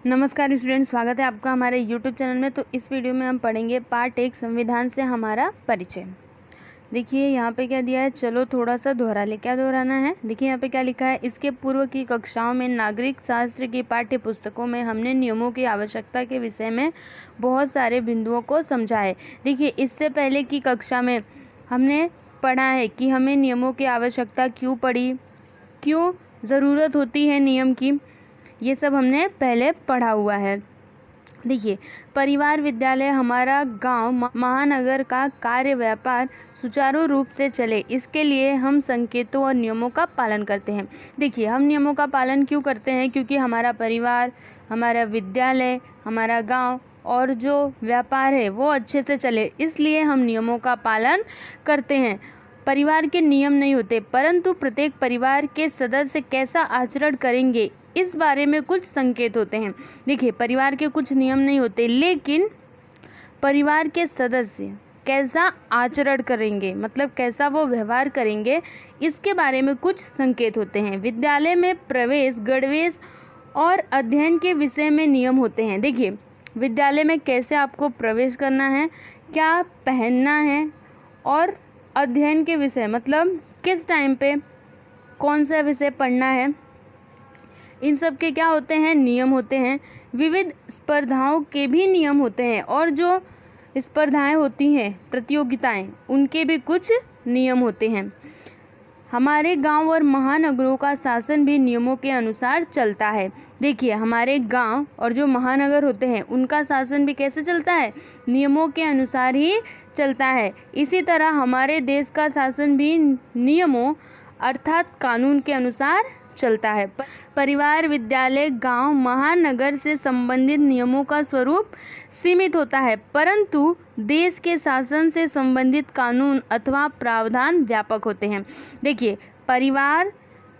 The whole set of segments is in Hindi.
नमस्कार स्टूडेंट, स्वागत है आपका हमारे यूट्यूब चैनल में। तो इस वीडियो में हम पढ़ेंगे पार्ट 1 संविधान से हमारा परिचय। देखिए यहाँ पे क्या दिया है, चलो थोड़ा सा दोहरा ले। क्या दोहराना है, देखिए यहाँ पे क्या लिखा है। इसके पूर्व की कक्षाओं में नागरिक शास्त्र की पाठ्य पुस्तकों में हमने नियमों की आवश्यकता के विषय में बहुत सारे बिंदुओं को समझा है। देखिए इससे पहले की कक्षा में हमने पढ़ा है कि हमें नियमों की आवश्यकता क्यों पड़ी, क्यों ज़रूरत होती है नियम की, ये सब हमने पहले पढ़ा हुआ है। देखिए, परिवार, विद्यालय, हमारा गांव, महानगर का कार्य व्यापार सुचारू रूप से चले, इसके लिए हम संकेतों और नियमों का पालन करते हैं। देखिए हम नियमों का पालन क्यों करते हैं, क्योंकि हमारा परिवार, हमारा विद्यालय, हमारा गांव और जो व्यापार है वो अच्छे से चले, इसलिए हम नियमों का पालन करते हैं। परिवार के नियम नहीं होते, परंतु प्रत्येक परिवार के सदस्य कैसा आचरण करेंगे इस बारे में कुछ संकेत होते हैं। देखिए परिवार के कुछ नियम नहीं होते, लेकिन परिवार के सदस्य कैसा आचरण करेंगे, मतलब कैसा वो व्यवहार करेंगे, इसके बारे में कुछ संकेत होते हैं। विद्यालय में प्रवेश, गणवेश और अध्ययन के विषय में नियम होते हैं। देखिए विद्यालय में कैसे आपको प्रवेश करना है, क्या पहनना है, और अध्ययन के विषय मतलब किस टाइम पे कौन सा विषय पढ़ना है, इन सब के क्या होते हैं, नियम होते हैं। विविध स्पर्धाओं के भी नियम होते हैं, और जो स्पर्धाएं होती हैं, प्रतियोगिताएं, उनके भी कुछ नियम होते हैं। हमारे गांव और महानगरों का शासन भी नियमों के अनुसार चलता है। देखिए हमारे गांव और जो महानगर होते हैं उनका शासन भी कैसे चलता है, नियमों के अनुसार ही चलता है। इसी तरह हमारे देश का शासन भी नियमों अर्थात कानून के अनुसार चलता है। परिवार, विद्यालय, गांव, महानगर से संबंधित नियमों का स्वरूप सीमित होता है, परंतु देश के शासन से संबंधित कानून अथवा प्रावधान व्यापक होते हैं। देखिए परिवार,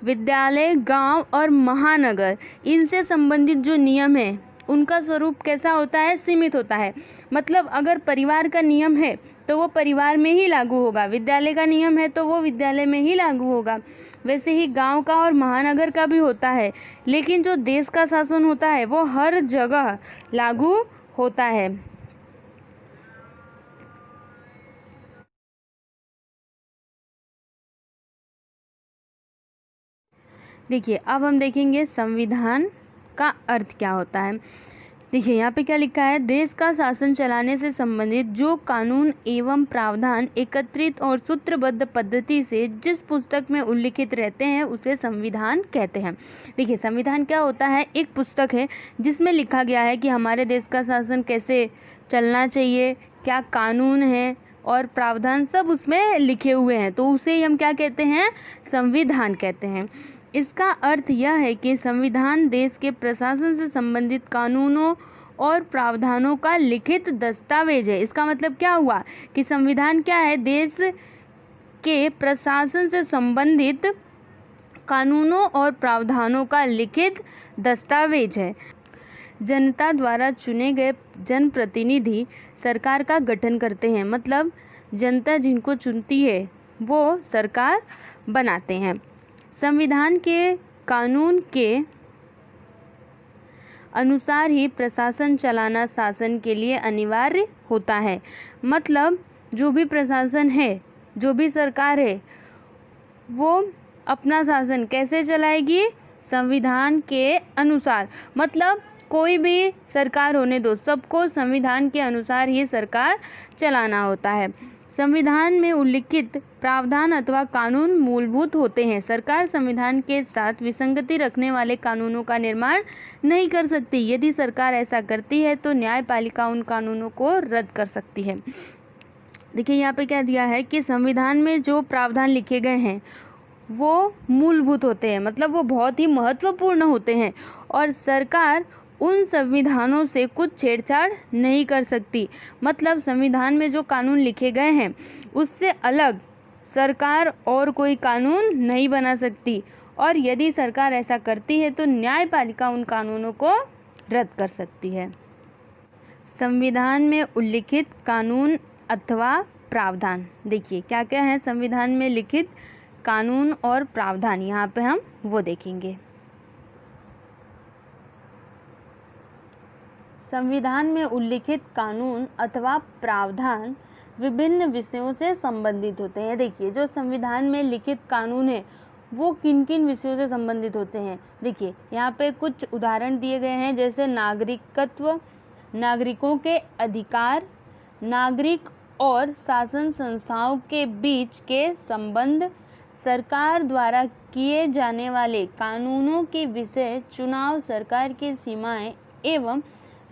विद्यालय, गांव और महानगर, इनसे संबंधित जो नियम है उनका स्वरूप कैसा होता है, सीमित होता है। मतलब अगर परिवार का नियम है तो वो परिवार में ही लागू होगा, विद्यालय का नियम है तो वो विद्यालय में ही लागू होगा। वैसे ही गांव का और महानगर का भी होता है, लेकिन जो देश का शासन होता है वो हर जगह लागू होता है। देखिए अब हम देखेंगे संविधान का अर्थ क्या होता है। देखिए यहाँ पे क्या लिखा है, देश का शासन चलाने से संबंधित जो कानून एवं प्रावधान एकत्रित और सूत्रबद्ध पद्धति से जिस पुस्तक में उल्लिखित रहते हैं उसे संविधान कहते हैं। देखिए संविधान क्या होता है, एक पुस्तक है जिसमें लिखा गया है कि हमारे देश का शासन कैसे चलना चाहिए, क्या कानून है और प्रावधान सब उसमें लिखे हुए हैं, तो उसे ही हम क्या कहते हैं, संविधान कहते हैं। इसका अर्थ यह है कि संविधान देश के प्रशासन से संबंधित कानूनों और प्रावधानों का लिखित दस्तावेज है। इसका मतलब क्या हुआ कि संविधान क्या है, देश के प्रशासन से संबंधित कानूनों और प्रावधानों का लिखित दस्तावेज है। जनता द्वारा चुने गए जनप्रतिनिधि सरकार का गठन करते हैं, मतलब जनता जिनको चुनती है वो सरकार बनाते हैं। संविधान के कानून के अनुसार ही प्रशासन चलाना शासन के लिए अनिवार्य होता है। मतलब जो भी प्रशासन है, जो भी सरकार है, वो अपना शासन कैसे चलाएगी, संविधान के अनुसार। मतलब कोई भी सरकार होने दो, सबको संविधान के अनुसार ही सरकार चलाना होता है। संविधान में उल्लिखित प्रावधान अथवा कानून मूलभूत होते हैं। सरकार संविधान के साथ विसंगति रखने वाले कानूनों का निर्माण नहीं कर सकती। यदि सरकार ऐसा करती है तो न्यायपालिका उन कानूनों को रद्द कर सकती है। देखिए यहाँ पे क्या दिया है कि संविधान में जो प्रावधान लिखे गए हैं वो मूलभूत होते हैं, मतलब वो बहुत ही महत्वपूर्ण होते हैं, और सरकार उन संविधानों से कुछ छेड़छाड़ नहीं कर सकती। मतलब संविधान में जो कानून लिखे गए हैं उससे अलग सरकार और कोई कानून नहीं बना सकती, और यदि सरकार ऐसा करती है तो न्यायपालिका उन कानूनों को रद्द कर सकती है। संविधान में उल्लिखित कानून अथवा प्रावधान, देखिए क्या क्या है संविधान में लिखित कानून और प्रावधान, यहाँ पे हम वो देखेंगे। संविधान में उल्लिखित कानून अथवा प्रावधान विभिन्न विषयों से संबंधित होते हैं। देखिए, जो संविधान में लिखित कानून है वो किन किन विषयों से संबंधित होते हैं। देखिए, यहाँ पे कुछ उदाहरण दिए गए हैं, जैसे नागरिकत्व, नागरिकों के अधिकार, नागरिक और शासन संस्थाओं के बीच के संबंध, सरकार द्वारा किए जाने वाले कानूनों के विषय, चुनाव, सरकार की सीमाएं एवं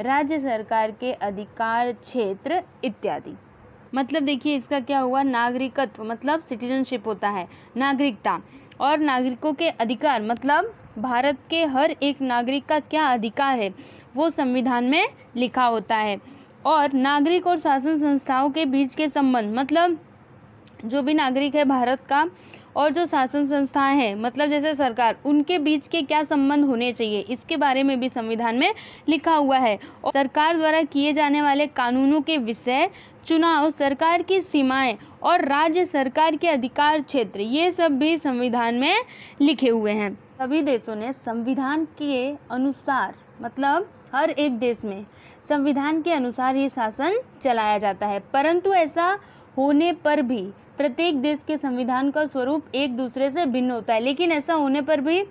राज्य सरकार के अधिकार क्षेत्र इत्यादि। मतलब देखिए, इसका क्या हुआ, नागरिकत्व मतलब सिटीजनशिप होता है, नागरिकता, और नागरिकों के अधिकार मतलब भारत के हर एक नागरिक का क्या अधिकार है वो संविधान में लिखा होता है। और नागरिक और शासन संस्थाओं के बीच के संबंध मतलब जो भी नागरिक है भारत का और जो शासन संस्थाएं हैं मतलब जैसे सरकार, उनके बीच के क्या संबंध होने चाहिए, इसके बारे में भी संविधान में लिखा हुआ है। और सरकार द्वारा किए जाने वाले कानूनों के विषय, चुनाव, सरकार की सीमाएं और राज्य सरकार के अधिकार क्षेत्र, ये सब भी संविधान में लिखे हुए हैं। सभी देशों ने संविधान के अनुसार मतलब हर एक देश में संविधान के अनुसार ही शासन चलाया जाता है, परंतु ऐसा होने पर भी प्रत्येक देश के संविधान का स्वरूप एक दूसरे से भिन्न होता है। लेकिन ऐसा होने पर भी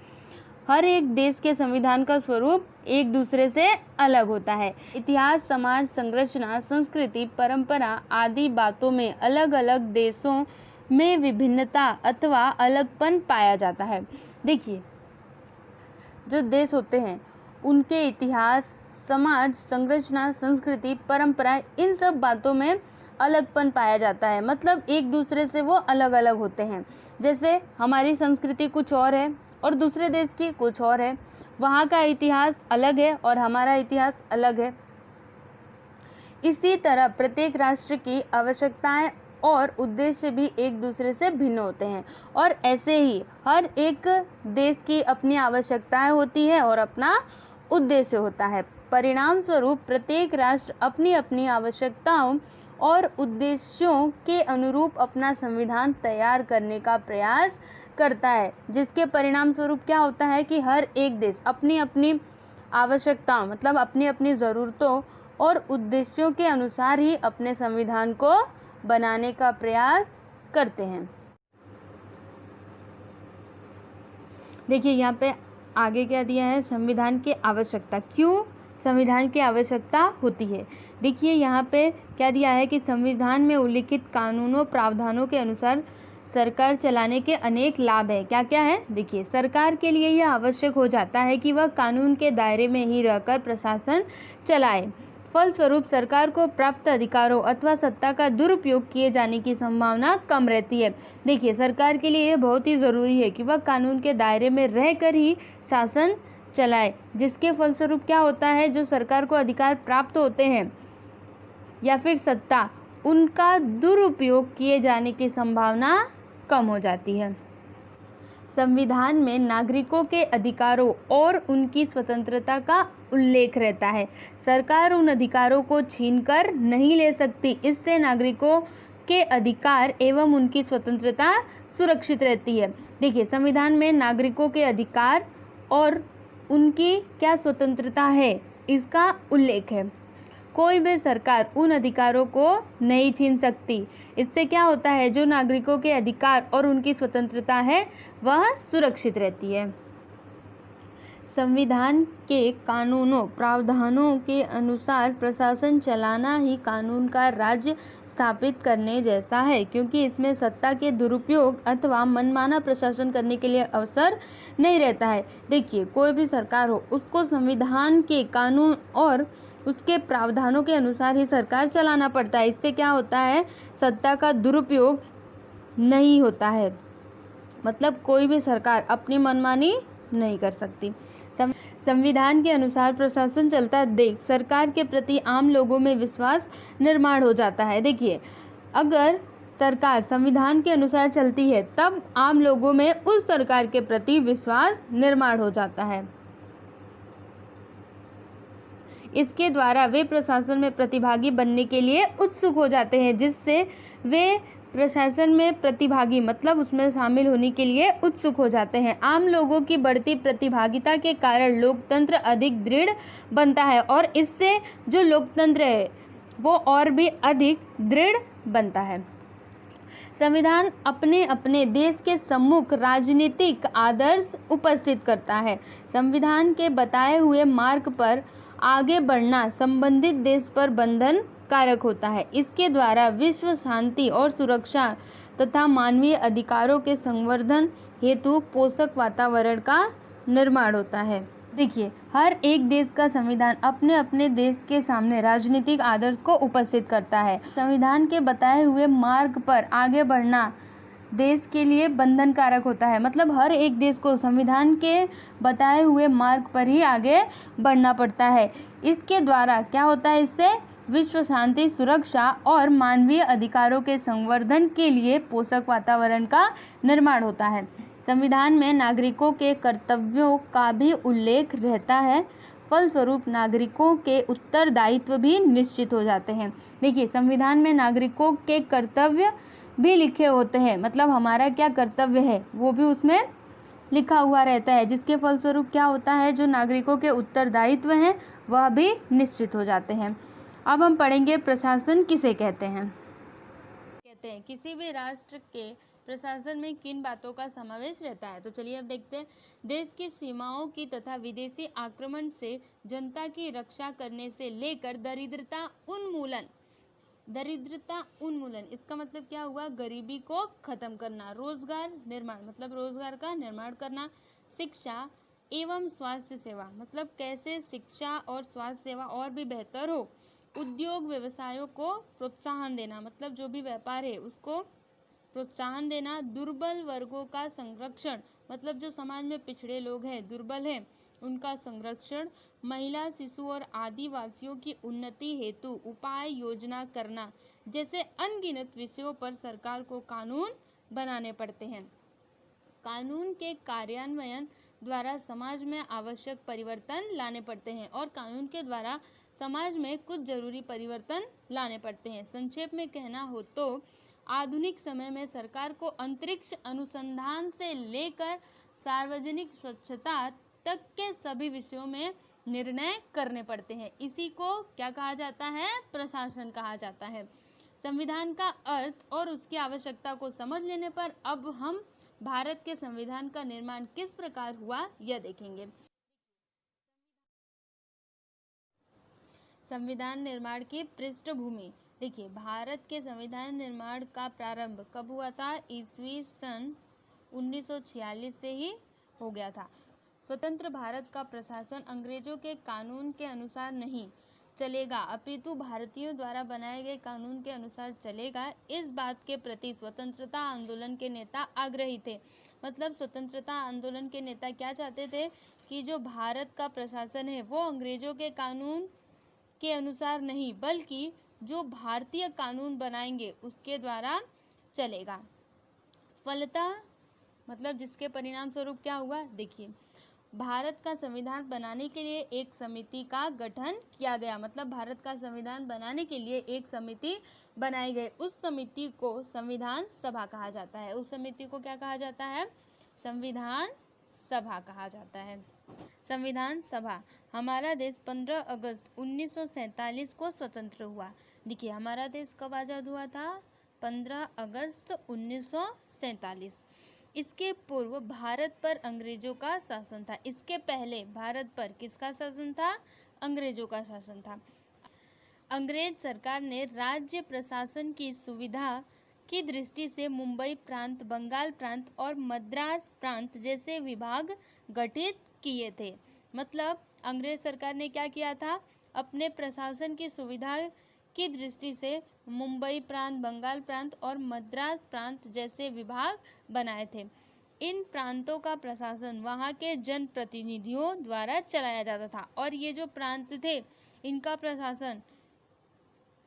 हर एक देश के संविधान का स्वरूप एक दूसरे से अलग होता है। इतिहास, समाज, संरचना, संस्कृति, परंपरा आदि बातों में अलग अलग देशों में विभिन्नता अथवा अलगपन पाया जाता है। देखिए, जो देश होते हैं उनके इतिहास, समाज, संरचना, संस्कृति, परंपरा, इन सब बातों में अलगपन पाया जाता है, मतलब एक दूसरे से वो अलग अलग होते हैं। जैसे हमारी संस्कृति कुछ और है और दूसरे देश की कुछ और है, वहाँ का इतिहास अलग है और हमारा इतिहास अलग है। इसी तरह प्रत्येक राष्ट्र की आवश्यकताएं और उद्देश्य भी एक दूसरे से भिन्न होते हैं, और ऐसे ही हर एक देश की अपनी आवश्यकताएं होती है और अपना उद्देश्य होता है। परिणाम स्वरूप प्रत्येक राष्ट्र अपनी अपनी आवश्यकताओं और उद्देश्यों के अनुरूप अपना संविधान तैयार करने का प्रयास करता है, जिसके परिणाम स्वरूप क्या होता है कि हर एक देश अपनी अपनी आवश्यकताओं मतलब अपनी अपनी ज़रूरतों और उद्देश्यों के अनुसार ही अपने संविधान को बनाने का प्रयास करते हैं। देखिए, यहाँ पे आगे क्या दिया है, संविधान की आवश्यकता, क्यों संविधान की आवश्यकता होती है। देखिए, यहाँ पे क्या दिया है कि संविधान में उल्लिखित कानूनों प्रावधानों के अनुसार सरकार चलाने के अनेक लाभ है। क्या क्या है, देखिए, सरकार के लिए यह आवश्यक हो जाता है कि वह कानून के दायरे में ही रहकर प्रशासन चलाए। फलस्वरूप सरकार को प्राप्त अधिकारों अथवा सत्ता का दुरुपयोग किए जाने की संभावना कम रहती है। देखिए, सरकार के लिए यह बहुत ही ज़रूरी है कि वह कानून के दायरे में रहकर ही शासन चलाए, जिसके फलस्वरूप क्या होता है, जो सरकार को अधिकार प्राप्त होते हैं या फिर सत्ता, उनका दुरुपयोग किए जाने की संभावना कम हो जाती है। संविधान में नागरिकों के अधिकारों और उनकी स्वतंत्रता का उल्लेख रहता है। सरकार उन अधिकारों को छीनकर नहीं ले सकती, इससे नागरिकों के अधिकार एवं उनकी स्वतंत्रता सुरक्षित रहती है। देखिए, संविधान में नागरिकों के अधिकार और उनकी क्या स्वतंत्रता है, इसका उल्लेख है। कोई भी सरकार उन अधिकारों को नहीं छीन सकती। इससे क्या होता है, जो नागरिकों के अधिकार और उनकी स्वतंत्रता है वह सुरक्षित रहती है। संविधान के कानूनों प्रावधानों के अनुसार प्रशासन चलाना ही कानून का राज्य स्थापित करने जैसा है, क्योंकि इसमें सत्ता के दुरुपयोग अथवा मनमाना प्रशासन करने के लिए अवसर नहीं रहता है। देखिए, कोई भी सरकार हो, उसको संविधान के कानून और उसके प्रावधानों के अनुसार ही सरकार चलाना पड़ता है। इससे क्या होता है, सत्ता का दुरुपयोग नहीं होता है, मतलब कोई भी सरकार अपनी मनमानी नहीं कर सकती। संविधान के अनुसार प्रशासन चलता देख सरकार के प्रति आम लोगों में विश्वास निर्माण हो जाता है। देखिए, अगर सरकार संविधान के अनुसार चलती है तब आम लोगों में उस सरकार के प्रति विश्वास निर्माण हो जाता है। इसके द्वारा वे प्रशासन में प्रतिभागी बनने के लिए उत्सुक हो जाते हैं, जिससे वे प्रशासन में प्रतिभागी मतलब उसमें शामिल होने के लिए उत्सुक हो जाते हैं। आम लोगों की बढ़ती प्रतिभागिता के कारण लोकतंत्र अधिक दृढ़ बनता है और इससे जो लोकतंत्र है वो और भी अधिक दृढ़ बनता है। संविधान अपने अपने देश के सम्मुख राजनीतिक आदर्श उपस्थित करता है। संविधान के बताए हुए मार्ग पर आगे बढ़ना संबंधित देश पर बंधन कारक होता है। इसके द्वारा विश्व शांति और सुरक्षा तथा मानवीय अधिकारों के संवर्धन हेतु पोषक वातावरण का निर्माण होता है। देखिए, हर एक देश का संविधान अपने अपने देश के सामने राजनीतिक आदर्श को उपस्थित करता है। संविधान के बताए हुए मार्ग पर आगे बढ़ना देश के लिए बंधन कारक होता है, मतलब हर एक देश को संविधान के बताए हुए मार्ग पर ही आगे बढ़ना पड़ता है। इसके द्वारा क्या होता है, इससे विश्व शांति, सुरक्षा और मानवीय अधिकारों के संवर्धन के लिए पोषक वातावरण का निर्माण होता है। संविधान में नागरिकों के कर्तव्यों का भी उल्लेख रहता है, फलस्वरूप नागरिकों के उत्तरदायित्व भी निश्चित हो जाते हैं। देखिए, संविधान में नागरिकों के कर्तव्य भी लिखे होते हैं, मतलब हमारा क्या कर्तव्य है वो भी उसमें लिखा हुआ रहता है, जिसके फलस्वरूप क्या होता है, जो नागरिकों के उत्तरदायित्व हैं वह भी निश्चित हो जाते हैं। अब हम पढ़ेंगे प्रशासन किसे कहते हैं। किसी भी राष्ट्र के प्रशासन में किन बातों का समावेश रहता है। तो चलिए अब देखते हैं। देश की सीमाओं की तथा विदेशी आक्रमण से जनता की रक्षा करने से लेकर दरिद्रता उन्मूलन, इसका मतलब क्या हुआ, गरीबी को खत्म करना, रोजगार निर्माण मतलब रोजगार का निर्माण करना, शिक्षा एवं स्वास्थ्य सेवा मतलब कैसे शिक्षा और स्वास्थ्य सेवा और भी बेहतर हो, उद्योग व्यवसायों को प्रोत्साहन देना मतलब जो भी व्यापार है उसको प्रोत्साहन देना, दुर्बल वर्गों का संरक्षण मतलब जो समाज में पिछड़े लोग हैं, दुर्बल हैं, उनका संरक्षण, महिला, शिशु और आदिवासियों की उन्नति हेतु उपाय योजना करना जैसे अनगिनत विषयों पर सरकार को कानून बनाने पड़ते हैं। कानून के कार्यान्वयन द्वारा समाज में आवश्यक परिवर्तन लाने पड़ते हैं और कानून के द्वारा समाज में कुछ जरूरी परिवर्तन लाने पड़ते हैं। संक्षेप में कहना हो तो आधुनिक समय में सरकार को अंतरिक्ष अनुसंधान से लेकर सार्वजनिक स्वच्छता तक के सभी विषयों में निर्णय करने पड़ते हैं। इसी को क्या कहा जाता है, प्रशासन कहा जाता है। संविधान का अर्थ और उसकी आवश्यकता को समझ लेने पर अब हम भारत के संविधान का निर्माण किस प्रकार हुआ यह देखेंगे। संविधान निर्माण की पृष्ठभूमि। देखिए, भारत के संविधान निर्माण का प्रारंभ कब हुआ था, ईस्वी सन 1946 से ही हो गया था। स्वतंत्र भारत का प्रशासन अंग्रेजों के कानून के अनुसार नहीं चलेगा अपितु भारतीयों द्वारा बनाए गए कानून के अनुसार चलेगा, इस बात के प्रति स्वतंत्रता आंदोलन के नेता आग्रही थे। मतलब स्वतंत्रता आंदोलन के नेता क्या चाहते थे कि जो भारत का प्रशासन है वो अंग्रेजों के कानून के अनुसार नहीं बल्कि जो भारतीय कानून बनाएंगे उसके द्वारा चलेगा। फलतः मतलब जिसके परिणाम स्वरूप क्या हुआ, देखिए, भारत का संविधान बनाने के लिए एक समिति का गठन किया गया। मतलब भारत का संविधान बनाने के लिए एक समिति बनाई गई। उस समिति को संविधान सभा कहा जाता है। उस समिति को क्या कहा जाता है, संविधान सभा कहा जाता है। संविधान सभा। हमारा देश 15 अगस्त 1947 को स्वतंत्र हुआ। देखिए, हमारा देश कब आज़ाद हुआ था, 15 अगस्त 1947। इसके पूर्व भारत पर अंग्रेजों का शासन था। इसके पहले भारत पर किसका शासन था, अंग्रेजों का शासन था। अंग्रेज सरकार ने राज्य प्रशासन की सुविधा की दृष्टि से मुंबई प्रांत, बंगाल प्रांत और मद्रास प्रांत जैसे विभाग गठित किए थे। मतलब अंग्रेज सरकार ने क्या किया था, अपने प्रशासन की सुविधा की दृष्टि से मुंबई प्रांत, बंगाल प्रांत और मद्रास प्रांत जैसे विभाग बनाए थे। इन प्रांतों का प्रशासन वहाँ के जनप्रतिनिधियों द्वारा चलाया जाता था और ये जो प्रांत थे इनका प्रशासन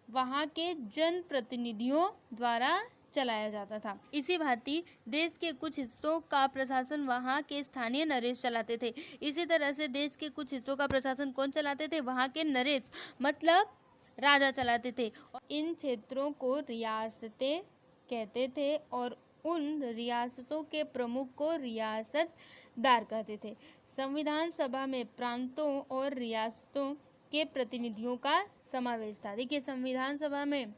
वहाँ के जनप्रतिनिधियों द्वारा चलाया जाता था। इसी भांति देश के कुछ हिस्सों का प्रशासन वहाँ के स्थानीय नरेश चलाते थे। इसी तरह से देश के कुछ हिस्सों का प्रशासन कौन चलाते थे, वहाँ के नरेश मतलब राजा चलाते थे। इन क्षेत्रों को रियासतें कहते थे और उन रियासतों के प्रमुख को रियासतदार कहते थे। संविधान सभा में प्रांतों और रियासतों के प्रतिनिधियों का समावेश था। देखिए, संविधान सभा में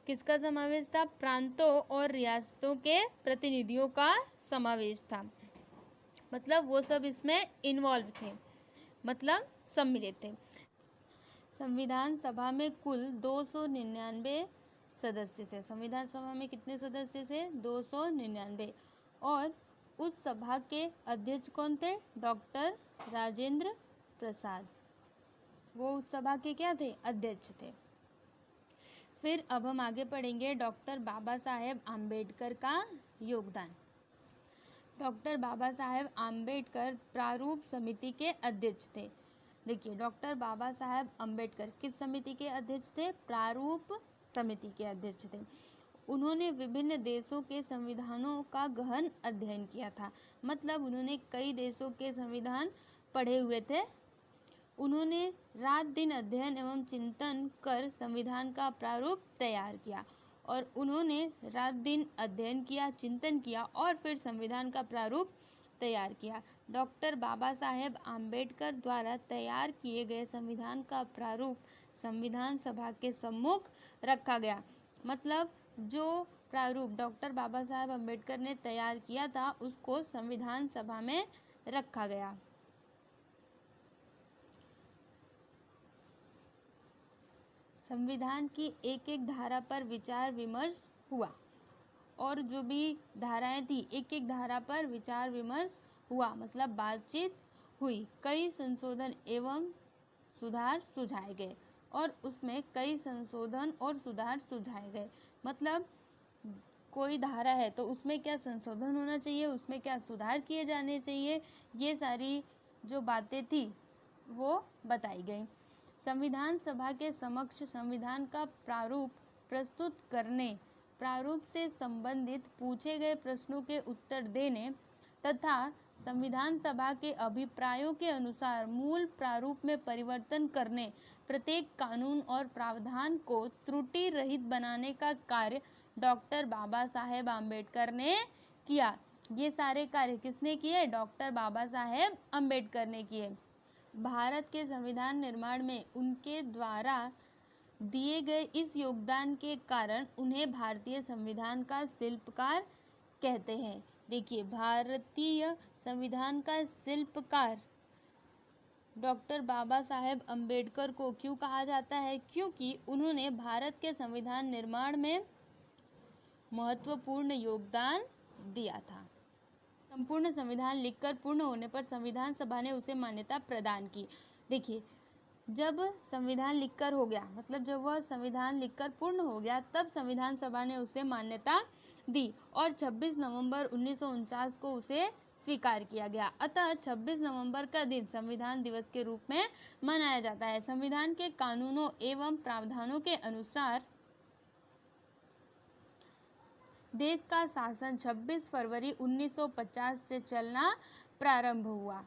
किसका समावेश था? प्रांतों और रियासतों के प्रतिनिधियों का समावेश था। मतलब वो सब इसमें इन्वॉल्व थे, मतलब सम्मिलित थे। संविधान सभा में कुल 299 सदस्य थे। संविधान सभा में कितने सदस्य थे? 299। और उस सभा के अध्यक्ष कौन थे? डॉक्टर राजेंद्र प्रसाद। वो उस सभा के क्या थे? अध्यक्ष थे। फिर अब हम आगे पढ़ेंगे डॉक्टर बाबा साहेब आम्बेडकर का योगदान। डॉक्टर बाबा साहेब आम्बेडकर प्रारूप समिति के अध्यक्ष थे। देखिए, डॉक्टर बाबा साहेब आम्बेडकर किस समिति के अध्यक्ष थे? प्रारूप समिति के अध्यक्ष थे। उन्होंने विभिन्न देशों के संविधानों का गहन अध्ययन किया था। मतलब उन्होंने कई देशों के संविधान पढ़े हुए थे। उन्होंने रात दिन अध्ययन एवं चिंतन कर संविधान का प्रारूप तैयार किया और उन्होंने रात दिन अध्ययन किया, चिंतन किया और फिर संविधान का प्रारूप तैयार किया। डॉक्टर बाबा साहेब आम्बेडकर द्वारा तैयार किए गए संविधान का प्रारूप संविधान सभा के सम्मुख रखा गया। मतलब जो प्रारूप डॉक्टर बाबा साहेब आम्बेडकर ने तैयार किया था उसको संविधान सभा में रखा गया। संविधान की एक एक धारा पर विचार विमर्श हुआ और जो भी धाराएं थी एक एक धारा पर विचार विमर्श हुआ, मतलब बातचीत हुई। कई संशोधन एवं सुधार सुझाए गए और उसमें कई संशोधन और सुधार सुझाए गए। मतलब कोई धारा है तो उसमें क्या संशोधन होना चाहिए, उसमें क्या सुधार किए जाने चाहिए, ये सारी जो बातें थी वो बताई गई। संविधान सभा के समक्ष संविधान का प्रारूप प्रस्तुत करने, प्रारूप से संबंधित पूछे गए प्रश्नों के उत्तर देने तथा संविधान सभा के अभिप्रायों के अनुसार मूल प्रारूप में परिवर्तन करने, प्रत्येक कानून और प्रावधान को त्रुटि रहित बनाने का कार्य डॉक्टर बाबा साहेब आम्बेडकर ने किया। ये सारे कार्य किसने किए? डॉक्टर बाबा साहेब आम्बेडकर ने किए। भारत के संविधान निर्माण में उनके द्वारा दिए गए इस योगदान के कारण उन्हें भारतीय संविधान का शिल्पकार कहते हैं। देखिए, भारतीय संविधान का शिल्पकार डॉक्टर बाबा साहेब आम्बेडकर को क्यों कहा जाता है? क्योंकि उन्होंने भारत के संविधान निर्माण में महत्वपूर्ण योगदान दिया था। संपूर्ण संविधान लिखकर पूर्ण होने पर संविधान सभा ने उसे मान्यता प्रदान की। देखिए, जब संविधान लिखकर हो गया, मतलब जब वह संविधान लिखकर पूर्ण हो गया, तब संविधान सभा ने उसे मान्यता दी और 26 नवंबर 1949 को उसे स्वीकार किया गया। अतः 26 नवंबर का दिन संविधान दिवस के रूप में मनाया जाता है। संविधान के कानूनों एवं प्रावधानों के अनुसार देश का शासन 26 फरवरी 1950 से चलना प्रारंभ हुआ।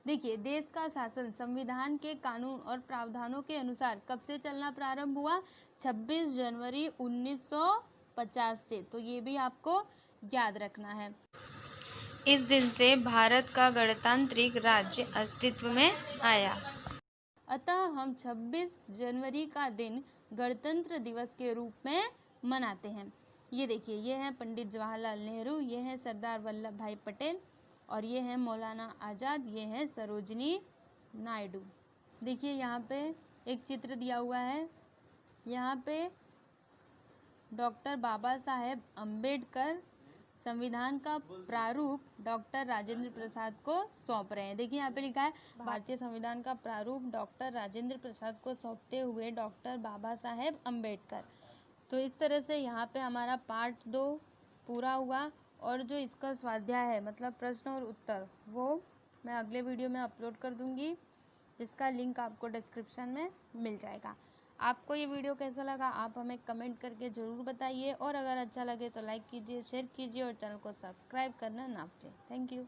देखिए, देश का शासन संविधान के कानून और प्रावधानों के अनुसार कब से चलना प्रारंभ हुआ? 26 जनवरी 1950 से। तो ये भी आपको याद रखना है। इस दिन से भारत का गणतांत्रिक राज्य अस्तित्व में आया। अतः हम 26 जनवरी का दिन गणतंत्र दिवस के रूप में मनाते हैं। ये देखिए, ये है पंडित जवाहरलाल नेहरू, ये है सरदार वल्लभ भाई पटेल और ये है मौलाना आज़ाद, ये है सरोजिनी नायडू। देखिए, यहाँ पे एक चित्र दिया हुआ है। यहाँ पे डॉक्टर बाबा साहेब आम्बेडकर संविधान का प्रारूप डॉक्टर राजेंद्र प्रसाद को सौंप रहे हैं। देखिए, यहाँ पे लिखा है भारतीय संविधान का प्रारूप डॉक्टर राजेंद्र प्रसाद को सौंपते हुए डॉक्टर बाबा साहेब आम्बेडकर। तो इस तरह से यहाँ पे हमारा पार्ट 2 पूरा हुआ और जो इसका स्वाध्याय है, मतलब प्रश्न और उत्तर, वो मैं अगले वीडियो में अपलोड कर दूँगी, जिसका लिंक आपको डिस्क्रिप्शन में मिल जाएगा। आपको ये वीडियो कैसा लगा आप हमें कमेंट करके ज़रूर बताइए और अगर अच्छा लगे तो लाइक कीजिए, शेयर कीजिए और चैनल को सब्सक्राइब करना ना भूलें। Thank you.